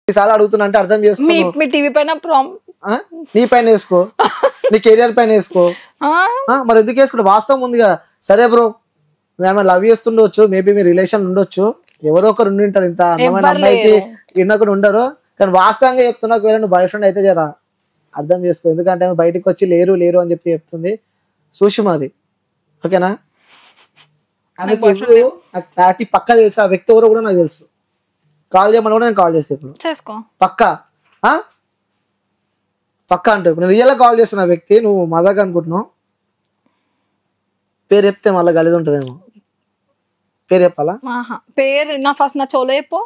ఈసారి అడుగుతున్నా అంటే అర్థం చేసుకో. మీ టీవీ పైన నీ పైన వేసుకో, నీ కెరియర్ పైన వేసుకో. మరి ఎందుకు వేసుకుంటా? వాస్తవం ఉందిగా. సరే బ్రో, మేము లవ్ చేస్తుండొచ్చు, మేబీ మీ రిలేషన్ ఉండొచ్చు, ఎవరో ఒకరు ఉండి ఉంటారు, ఇంత అందమైన అమ్మాయికి ఇన్నొకరు ఉండరు. కానీ వాస్తవంగా చెప్తున్నా, ఒకవేళ నువ్వు బాయ్ ఫ్రెండ్ అయితే జరా అర్థం చేసుకో. ఎందుకంటే ఆమె బయటకు వచ్చి లేరు లేరు అని చెప్పి చెప్తుంది. సుషిమాది, ఓకేనా? ఆమెకు క్లారిటీ పక్కా తెలుసు. ఆ వ్యక్తి ఎవరో కూడా నాకు తెలుసు. కాల్ చేయమని కూడా నేను కాల్ చేస్తాను ఇప్పుడు. చేసుకో పక్కా పక్కా అంటే నేను రియల్ గా కాల్ చేస్తున్నా వ్యక్తి. నువ్వు మజాక్ అనుకుంటున్నావు. పేరు చెప్తే మళ్ళీ గలీజ్ ఉంటదేమో. పేరు చెప్పాలా? పేరు నా ఫస్ట్ నా చోలో చెప్పు.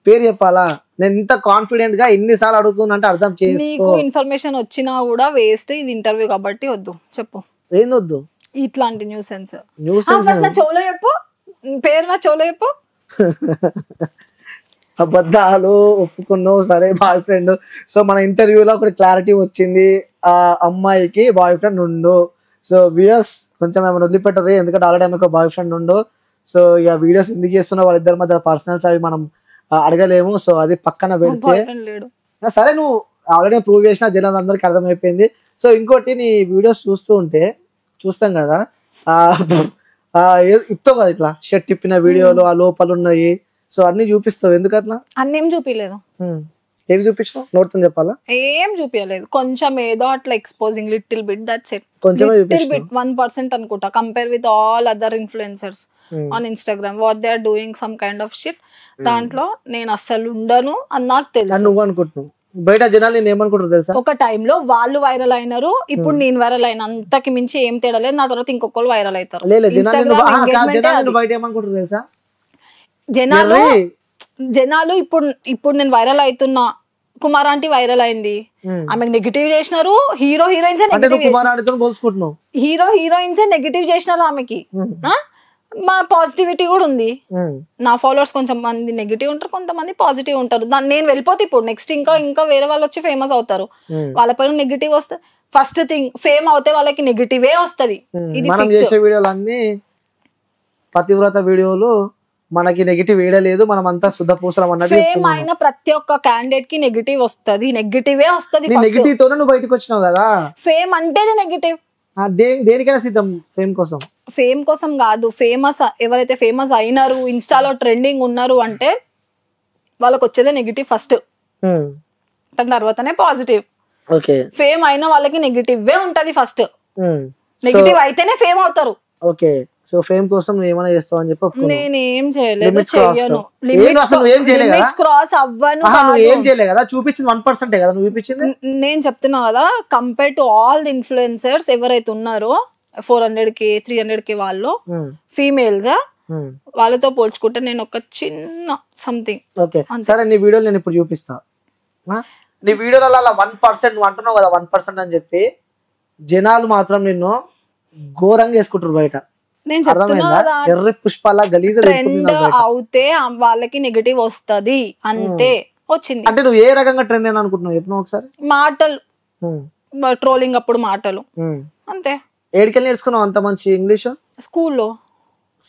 పేరు చెప్పాలా? నేను ఇంత కాన్ఫిడెంట్ గా ఎన్నిసార్లు అడుగుతున్నా అంటే అర్థం చేసుకో. నీకు ఇన్ఫర్మేషన్ వచ్చినా కూడా వేస్ట్. ఇది ఇంటర్వ్యూ కాబట్టి వద్దు. చెప్పు ఏంది వద్దు? ఇట్లాంటి న్యూసెన్స్ నా చోలో చెప్పు. పేరు నా చోలో చెప్పు. అబద్ధాలు ఒప్పుకున్నావు, సరే బాయ్ ఫ్రెండ్. సో మన ఇంటర్వ్యూలో ఒకటి క్లారిటీ వచ్చింది, ఆ అమ్మాయికి బాయ్ ఫ్రెండ్ ఉండు. సో వ్యూయర్స్ కొంచెం ఏమైనా వదిలిపెట్టరు, ఎందుకంటే ఆల్రెడీ ఆమెకు బాయ్ ఫ్రెండ్ ఉండు. సో ఇక వీడియోస్ ఎందుకు చేస్తున్నావు, వాళ్ళిద్దరి మధ్య పర్సనల్స్ అవి మనం అడగలేము. సో అది పక్కన పెడితే సరే, నువ్వు ఆల్రెడీ ప్రూవ్ చేసిన జనాలందరికీ అర్థమైపోయింది. సో ఇంకోటి, నీ వీడియోస్ చూస్తూ ఉంటే చూస్తాం కదా, ఇస్తావు కదా ఇట్లా షర్ట్ తిప్పిన వీడియోలు, ఆ లోపల ఉన్నాయి. సో అన్ని చూపిస్తావు, ఎందుకు అట్లా? అన్ని ఏం చూపించలేదు. ఏమి చూపించినావు? నోట్తో చెప్పాలా? ఏం చూపించలేదు, కొంచెం ఏదో అట్లా exposing little bit, that's it. కొంచెం లిటిల్ బిట్, 1% అనుకుంటా, compare with all other influencers on Instagram, what they are doing some kind of shit. దాంట్లో నేను అస్సలు ఉండను అని నాకు తెలుసు. నువ్వు అనుకుంటున్నావు, బయట జనాలు నేను ఏమనుకుంటారు తెలుసా? ఒక టైంలో వాళ్ళు వైరల్ అయినారు, ఇప్పుడు నేను వైరల్ అయిన, అంతకి మించి ఏం తేడా లేదు. నా తర్వాత ఇంకొకరు వైరల్ అవుతారు. బయట ఏమనుకుంటారు తెలుసా? జనాలు ఇప్పుడు నేను వైరల్ అవుతున్నా, కుమార్ ఆంటీ వైరల్ అయింది, ఆమెకు నెగిటివ్ చేసినారు. హీరో హీరోయిన్స్ నెగిటివ్ చేసినారు ఆమెకి. మా పాజిటివిటీ కూడా ఉంది. నా ఫాలోవర్స్ కొంచెం మంది నెగిటివ్ ఉంటారు, కొంతమంది పాజిటివ్ ఉంటారు. నేను వెళ్ళిపోతే ఇప్పుడు నెక్స్ట్ ఇంకా వేరే వాళ్ళు వచ్చి ఫేమస్ అవుతారు. వాళ్ళ పైన నెగిటివ్ వస్తే, ఫస్ట్ థింగ్ ఫేమ్ అవుతే వాళ్ళకి నెగిటివే వస్తది. మనం చేసే వీడియోలన్నీ పతివ్రత వీడియోలు, మనకి నెగిటివ్ వేయలేదు, మనం అంతా శుద్ధ పూసలం అన్నది. ఫేమ్ అయిన ప్రతి ఒక్క క్యాండిడేట్ కి నెగిటివ్ వస్తది, నెగిటివే వస్తది. నెగిటివ్ తోనే నువ్వు బయటకు వచ్చినావు కదా. ఫేమ్ అంటేనే నెగిటివ్. దేనికైనా సిద్ధం ఫేమ్ కోసం. ఫేమ్ కోసం కాదు, ఫేమస్ ఎవరైతే ఫేమస్ అయినారు, ఇన్స్టాలో ట్రెండింగ్ ఉన్నారు అంటే వాళ్ళకి వచ్చేదే నెగిటివ్ ఫస్ట్, దాని తర్వాతనే పాజిటివ్. ఫేమ్ అయిన వాళ్ళకి నెగిటివే ఉంటది ఫస్ట్. నెగిటివ్ అయితేనే ఫేమ్ అవుతారు. ఓకే, సో ఫేమ్ కోసం నువ్వు ఏమైనా చేస్తావు అని చెప్పి నేనేం చేయలేదు, చెయ్యను. క్రాస్ అవ్వను. ఏం చేయలేదు కదా, చూపించింది 1% కదా నువ్వు చూపించింది. నేను చెప్తున్నా కదా, compare to all the influencers ఎవరైతే ఉన్నారో 400K 300K వాళ్ళు ఫీమేల్స్, వాళ్ళతో పోల్చుకుంటే నేను ఒక చిన్న సంథింగ్. ఓకే సరే, నీ వీడియోలు నేను ఇప్పుడు చూపిస్తా. నీ వీడియోలలో అలా 1% అంటున్నావు కదా, 1% అని చెప్పి జనాలు మాత్రం నిన్ను ఘోరంగా వేసుకుంటారు బయట. నేను చెప్తున్నా ఎర్ర పుష్పాల గలీజ ట్రెండ్ అవుతే వాళ్ళకి నెగటివ్ వస్తది అంతే. వచ్చింది అంటే నువ్వు ఏ రకంగా ట్రెండ్ అని అనుకుంటున్నావు చెప్పు ఒకసారి. మాటలు, ట్రోలింగ్ అప్పుడు మాటలు అంతే. ఏడికెళ్ళి నేర్చుకున్నావు అంత మంచి ఇంగ్లీష్? స్కూల్లో.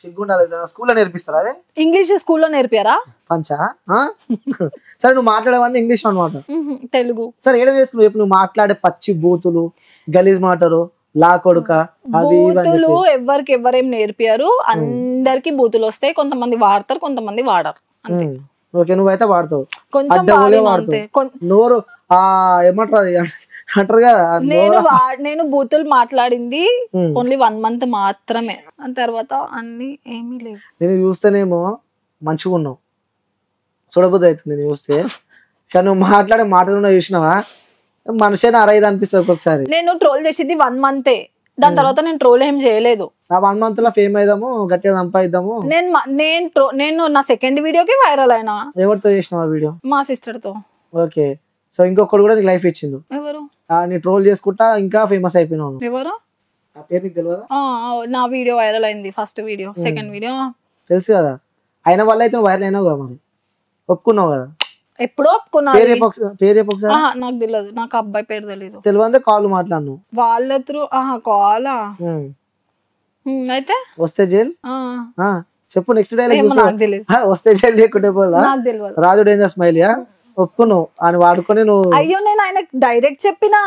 సిగ్గుండాలి, స్కూల్లో నేర్పిస్తారా అదే ఇంగ్లీష్? స్కూల్లో నేర్పారా? పంచా. సరే, నువ్వు మాట్లాడేవన్నీ ఇంగ్లీష్ అనమాట? తెలుగు. సరే, ఏడ నేర్చుకున్నావు చెప్పు? నువ్వు మాట్లాడే పచ్చి బూతులు, గలీజ్ మాటలు, లా కొడుక, బూతులు ఎవరికి ఎవరేం నేర్పారు? అందరికి బూతులు వస్తాయి. కొంతమంది వాడతారు, కొంతమంది వాడరు. ఓకే, నువ్వైతే వాడతావు, కొంచెం నోరు ఏమంటారు అంటారు కదా. నేను బూతులు మాట్లాడింది ఓన్లీ 1 month మాత్రమే, దాని తర్వాత అన్ని ఏమీ లేవు. నేను చూస్తేనేమో మంచిగా ఉన్నావు, చూడబుద్ధి అవుతుంది నేను చూస్తే. కానీ నువ్వు మాట్లాడే మాటలు చూసినావా, మనిషిని అరైదు అనిపిస్తుంది ఒక్కొక్కసారి. నేను ట్రోల్ చేసింది 1 month, దాని తర్వాత నేను ట్రోల్ ఏం చేయలేదు. ఆ 1 month లో ఫేమ్ అయిదాము, గట్టిగా సంపాదిద్దాము. నేను నా సెకండ్ వీడియోకి వైరల్ అయినా. ఎవరితో చేసినావు ఆ వీడియో? మా సిస్టర్ తో. ఓకే, సో ఇంకొకటి కూడా నీకు లైఫ్ ఇచ్చిండు. ఎవరు? నీ ట్రోల్ చేసుకుంటా ఇంకా ఫేమస్ అయిపోయినావు. ఎవరు? ఆ పేరు నీకు తెలియదా? నా వీడియో వైరల్ అయింది, ఫస్ట్ వీడియో. సెకండ్ వీడియో తెలుసు కదా, అయిన వల్ల అయితే వైరల్ అయినావు కదా, మరి ఒప్పుకున్నావు కదా. ఎప్పుడో ఒప్పుకున్నా. నాకు తెలియదు, నాకు అబ్బాయి పేరు తెలియదు. తెలియదు కాల్ మాట్లాడను వాళ్ళ త్రూ. కాలా అయితే వస్తే జైల్ చెప్పు. నెక్స్ట్ డైలాగ్ వస్తే జైలు లేకుంటే పోదా? రాజు డేంజర్ స్మైల్. ఒప్పుకున్నావు అని వాడుకొని నువ్వు అయ్యో నేను ఆయనకు డైరెక్ట్ చెప్పినా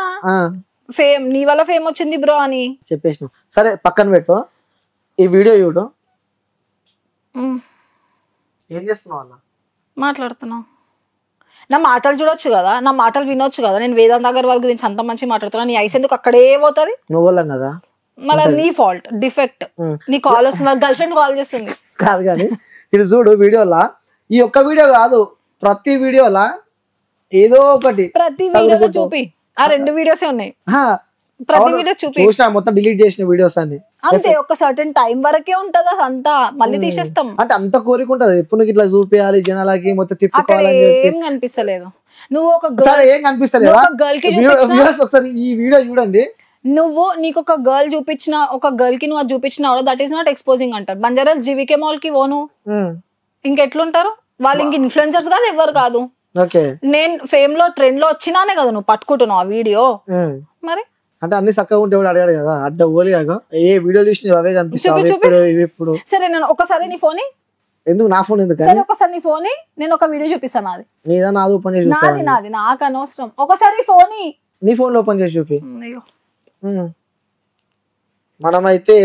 ఫేమ్ నీ వల్ల ఫేమ్ వచ్చింది బ్రో అని చెప్పేసినావు. సరే పక్కన పెట్టు, ఈ వీడియో చూడు. ఏం చేస్తున్నావు అన్న? మాట్లాడుతున్నావు. నా మాటలు చూడొచ్చు కదా, నా మాటలు వినొచ్చు కదా. నేను వేదాంత్ అగర్వాల్ గురించి అంత మంచి మాట్లాడుతున్నా, నీ ఐస్ ఎందుకు అక్కడే పోతుంది? నువ్వులం కదా, మళ్ళీ నీ ఫాల్ట్ డిఫెక్ట్. నీ కాల్ వస్తుంది, గర్ల్ ఫ్రెండ్ కాల్ చేస్తుంది. కాదు కానీ ఇది చూడు వీడియోలా, ఈ ఒక్క వీడియో కాదు ప్రతి వీడియోలా ఏదో ఒకటి ప్రతి వీడియోలో చూపి. ఆ 2 వీడియోసే ఉన్నాయి, ప్రతి వీడియో చూపి. చూసినా మొత్తం డిలీట్ చేసిన వీడియోస్ అన్ని అంతే. ఒక సర్టెన్ టైం వరకే ఉంటది అదంతా, మళ్ళీ తీసేస్తాం. అంటే అంత కోరిక ఉంటది ఎప్పుడు నీకు ఇట్లా చూపించాలి జనాలకి మొత్తం తిప్పుకోవాలని చెప్పి. ఏం కనిపిస్తలేదు. నువ్వు ఒక ఏం కనిపిస్తలేదు గర్ల్ కి ఒకసారి ఈ వీడియో చూడండి. నువ్వు నీకు ఒక గర్ల్ చూపించిన, ఒక గర్ల్ కి నువ్వు అది చూపించినా కూడా దట్ ఈస్ నాట్ ఎక్స్పోజింగ్ అంటారు. బంజారాస్ జీవికే మాల్ కి ఓను ఇంకెట్లుంటారు వాళ్ళు? ఇంక ఇన్ఫ్లుయెన్సర్స్ కాదు, ఎవరు కాదు. నేను ఫేమ్ లో ట్రెండ్ లో వచ్చినానే కదా నువ్వు పట్టుకుంటున్నావు ఆ వీడియో. మరి అంటే అన్ని చక్కగా ఉంటే అడిగాడు కదా, అడ్డ ఓలి ఏ వీడియో చూసిన అవే కనిపిస్తాయి ఇప్పుడు. సరే నేను ఒకసారి నీ ఫోన్ ఎందుకు నా ఫోన్ ఎందుకు? సరే ఒకసారి నీ ఫోన్ నేను ఒక వీడియో చూపిస్తాను. నాది నీదా? నాది ఓపెన్ చేసి నాది నాది నాకు అనవసరం. ఒకసారి ఫోన్ నీ ఫోన్ లో ఓపెన్ చేసి చూపి. మనమైతే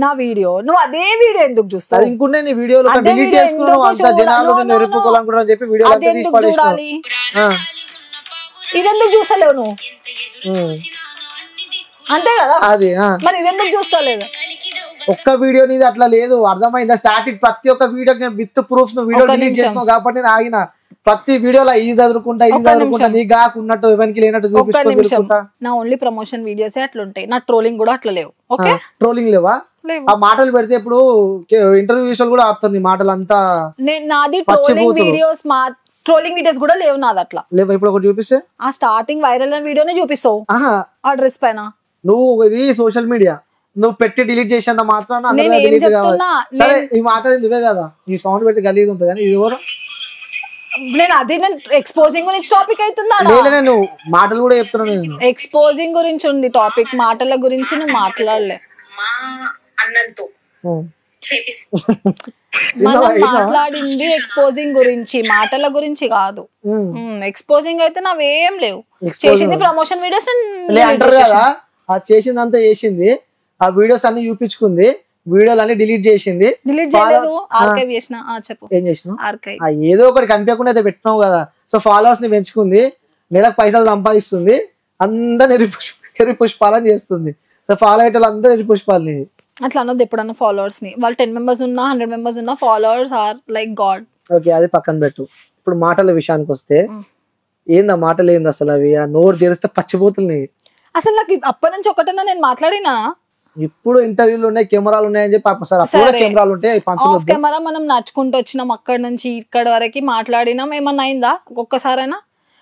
నా వీడియో నువ్వు అదే వీడియో ఎందుకు చూస్తావు? ఇంకునే నీ వీడియోలో డిలీట్ చేసుకున్నావు, అంత జనాలు నిన్ను ఎరుపుకోవాలనుకుంటారని చెప్పి వీడియో అంతా తీసి పడేసినావు. ఇదెందుకు చూస్తలేవు నువ్వు? అంతే కదా, అది మరి ఇదెందుకు చూస్తలేదు? ఒక్క వీడియో నీది అట్లా లేదు, అర్థమైందా? స్టార్టింగ్ ప్రతి ఒక్క వీడియో విత్ ప్రూఫ్స్ నువ్వు వీడియో డిలీట్ చేసినావు కాబట్టి నేను ఆగిన. ప్రతి వీడియోలో ఇది చదువుకుంటా నీ కాకున్నట్టు ఎవరికి లేనట్టు చూపించుకుంటా. నా ఓన్లీ ప్రమోషన్ వీడియోస్ అట్లుంటాయి, నా ట్రోలింగ్ కూడా అట్లా లేవు. ఓకే, ట్రోలింగ్ లేవా? ఆ మాటలు పెడితే ఇప్పుడు ఇంటర్వ్యూస్ కూడా ఆపుతుంది మాటలు అంతా. నాది ట్రోలింగ్ వీడియోస్, ట్రోలింగ్ వీడియోస్ కూడా లేవు నాది అట్లా లేవు. ఇప్పుడు ఒకటి చూపిస్తే ఆ స్టార్టింగ్ వైరల్ అయిన వీడియోనే చూపిస్తావు ఆ డ్రెస్ పైన. నువ్వు ఇది సోషల్ మీడియా నువ్వు పెట్టి డిలీట్ చేసేంత మాత్రాన సరే ఈ మాటలు నువ్వే కదా, ఈ సౌండ్ పెడితే గలీజ్ ఉంటుంది కానీ ఇది ఎవరు? నేను అదే నేను ఎక్స్పోజింగ్ గురించి టాపిక్ అవుతుందా? నేను మాటలు కూడా చెప్తున్నాను. నేను ఎక్స్పోజింగ్ గురించి ఉంది టాపిక్, మాటల గురించి నువ్వు మాట్లాడలే. మనం మాట్లాడింది ఎక్స్పోజింగ్ గురించి, మాటల గురించి కాదు. ఎక్స్పోజింగ్ అయితే నావేం లేవు. చేసింది ప్రమోషన్ వీడియోస్ అంటారు కదా, ఆ చేసిందంతా చేసింది, ఆ వీడియోస్ అన్ని చూపించుకుంది, వీడియోలు అన్ని డిలీట్ చేసింది. డిలీట్ చేయలేదు, ఆర్కైవ్ చేసిన. చెప్పు ఏం చేసినావు? ఆర్కైవ్ ఏదో ఒకటి కనిపించకుండా అయితే పెట్టినావు కదా. సో ఫాలోవర్స్ ని పెంచుకుంది, నెలకు పైసలు సంపాదిస్తుంది, అందరు ఎరి పుష్పాలని చేస్తుంది. సో ఫాలో అయ్యేటోళ్ళు అందరూ ఎరి పుష్పాలని. అట్లా అన్నది ఎప్పుడన్నా ఫాలోవర్స్ ని. వాళ్ళు 10 members ఉన్నా 100 members ఉన్నా followers are like god. Okay, అది పక్కన పెట్టు. ఇప్పుడు మాటల విషయానికి వస్తే ఏంది ఆ మాటలు ఏంది అసలు? అవి ఆ నోరు తెరిస్తే పచ్చిపోతున్నాయి. అసలు నాకు అప్పటి నుంచి ఒకటన్నా నేను మాట్లాడినా? ఇప్పుడు ఇంటర్వ్యూలు ఉన్నాయి, కెమెరాలు ఉన్నాయని చెప్పి కెమెరాలు ఉంటాయి. కెమెరా మనం నడుచుకుంటూ వచ్చినాం, అక్కడ నుంచి ఇక్కడ వరకు మాట్లాడినాం. ఏమన్నా అయిందా ఒక్కసారైనా?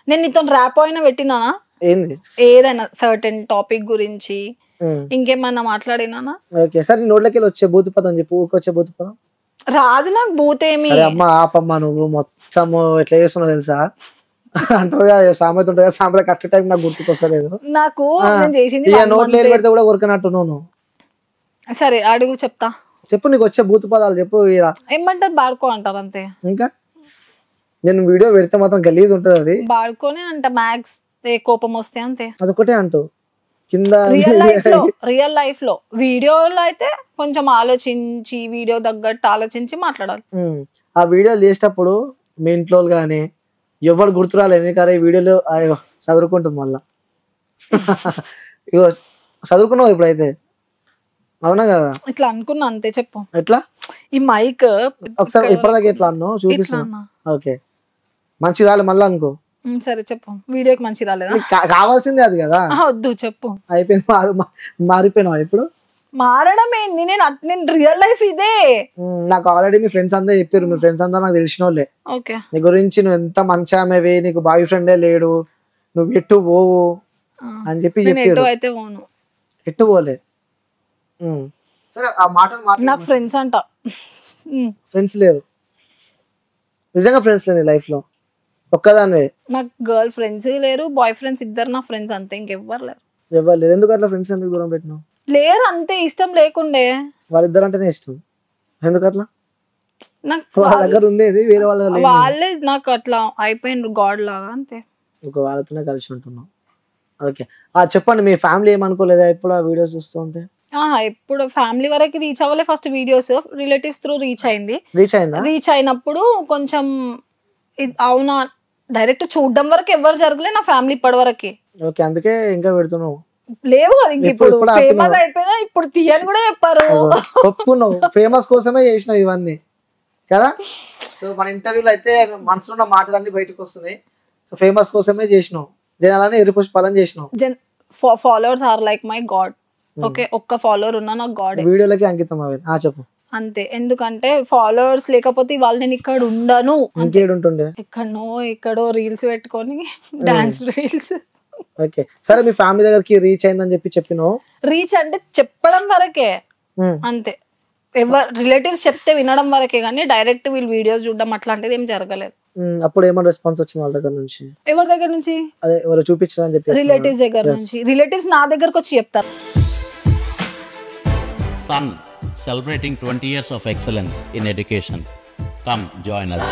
నేను నీతో ర్యాప్ అయినా పెట్టినానా? ఏంది ఏదైనా సర్టెన్ టాపిక్ గురించి ఇంకేమన్నా మాట్లాడినానా? ఓకే, సరే నోట్లకి వచ్చే భూత పదం చెప్పు. ఊరికొచ్చే భూత పదం రాదు నాకు. భూతేమి అమ్మా ఆపమ్మా, నువ్వు మొత్తం ఎట్లా చేస్తున్నావు తెలుసా? అంటారు కదా సామెత ఉంటుంది కదా, సామెత కరెక్ట్ టైం నాకు గుర్తుకొస్తలేదు. నాకు చేసింది నోట్లు ఏం పెడితే కూడా కొరకనట్టు నువ్వు. సరే అడుగు, చెప్తా. చెప్పు, నీకు వచ్చే భూత పదాలు చెప్పు. ఏమంటారు? బాడుకో అంటారు అంతే. ఇంకా నేను వీడియో పెడితే మాత్రం గలీజ్ ఉంటది. అది బాడుకోనే అంట, మ్యాక్స్ కోపం వస్తే అంతే. అదొకటే అంటూ కింద. రియల్ లైఫ్ లో వీడియోలో అయితే కొంచెం ఆలోచించి, వీడియో తగ్గట్టు ఆలోచించి మాట్లాడాలి. ఆ వీడియోలు చేసేటప్పుడు మీ ఇంట్లో గానీ ఎవరు గుర్తురాలి, ఎందుకంటే ఈ వీడియోలో చదువుకుంటుంది మళ్ళా. ఇగో చదువుకున్నావు ఇప్పుడైతే, అవునా కదా? ఇట్లా అనుకున్నా అంతే. చెప్పు ఎట్లా? ఈ మైక్ ఒకసారి ఇప్పటిదాకా ఎట్లా అన్నావు చూపిస్తున్నా. ఓకే, మంచి రాలే మళ్ళా అనుకో. సరే చెప్పు. వీడియోకి మంచి రాలేదా? కావాల్సిందే అది కదా. వద్దు చెప్పు. అయిపోయింది, మారిపోయినావా ఇప్పుడు? మారడం ఏంది? నేను రియల్ లైఫ్ ఇదే. నాకు ఆల్రెడీ మీ ఫ్రెండ్స్ అంతా చెప్పారు, మీ ఫ్రెండ్స్ అంతా నాకు తెలిసిన వాళ్ళే. నీ గురించి నువ్వు ఎంత మంచి ఆమెవి, నీకు బాయ్ ఫ్రెండే లేడు, నువ్వు ఎట్టు పోవు అని చెప్పి చెప్పారు. ఎట్టు పోలే. సరే ఆ మాటలు నాకు ఫ్రెండ్స్ అంట. ఫ్రెండ్స్ లేరు, నిజంగా ఫ్రెండ్స్ లేరు లైఫ్ లో, ఒక్కదానివే. నాకు గర్ల్ ఫ్రెండ్స్ లేరు, బాయ్ ఫ్రెండ్స్ ఇద్దరు నా ఫ్రెండ్స్ అంతే, ఇంకెవ్వరు లేరు. ఎవరు లేరు? ఎందుకు అట్లా? ఫ్రెండ్స్ ఎందుకు దూరం పెట్టినావు? లేరు అంతే, ఇష్టం లేకుండే. వాళ్ళిద్దరు అంటేనే ఇష్టం, ఎందుకు అట్లా? నాకు వాళ్ళ దగ్గర ఉండేది వేరే వాళ్ళ దగ్గర లేదు. వాళ్ళే నాకు అట్లా అయిపోయిండ్రు గాడ్ లాగా అంతే. ఒక వాళ్ళతోనే కలిసి ఉంటున్నాం. ఓకే, చెప్పండి మీ ఫ్యామిలీ ఏమనుకోలేదా ఇప్పుడు ఆ వీడియోస్ చూస్తూ ఉంటే? ఇప్పుడు ఫ్యామిలీ వరకు రీచ్ అవ్వలే, first videos relatives through reach అయింది. రీచ్ అయినప్పుడు కొంచెం అవునా డైరెక్ట్ చూడడం వరకు ఎవరు జరగలే నా ఫ్యామిలీ ఇప్పటి వరకే. ఓకే, అందుకే ఇంకా పెడుతున్నావు. లేవు కదా ఇంక ఇప్పుడు ఫేమస్ అయిపోయినా ఇప్పుడు తీయని కూడా చెప్పారు. ఒప్పుకున్నావు, ఫేమస్ కోసమే చేసినావు ఇవన్నీ కదా. సో మన ఇంటర్వ్యూలో అయితే మనసులో ఉన్న మాటలన్నీ బయటకు వస్తున్నాయి. సో ఫేమస్ కోసమే చేసినావు, జనాలని ఎరుపుష్పాలం చేసినావు. Followers are like my god. Okay, ఒక్క ఫాలోవర్ ఉన్నా నాకు గాడ్. వీడియోలకి అంకితం అవి. చెప్పు. అంతే, ఎందుకంటే ఫాలోవర్స్ లేకపోతే వాళ్ళు నేను ఇక్కడ ఉండను. ఇంకేడుంటుండే? ఎక్కడో రీల్స్ పెట్టుకొని డాన్స్ రీల్స్. ఓకే, సరే మీ ఫ్యామిలీ దగ్గరికి రీచ్ అయిందని చెప్పినావు. రీచ్ అంటే చెప్పడం వరకే అంతే, ఎవరు రిలేటివ్స్ చెప్తే వినడం వరకే కానీ డైరెక్ట్ వీళ్ళు వీడియోస్ చూడడం అట్లాంటిది ఏం జరగలేదు. అప్పుడు ఏమైనా రెస్పాన్స్ వచ్చింది వాళ్ళ దగ్గర నుంచి? ఎవరి దగ్గర నుంచి? అదే ఎవరు చూపించారని చెప్పి రిలేటివ్స్ దగ్గర నుంచి. రిలేటివ్స్ నా దగ్గరకు వచ్చి చెప్తారు. Sun celebrating 20 years of excellence in education. Come join us.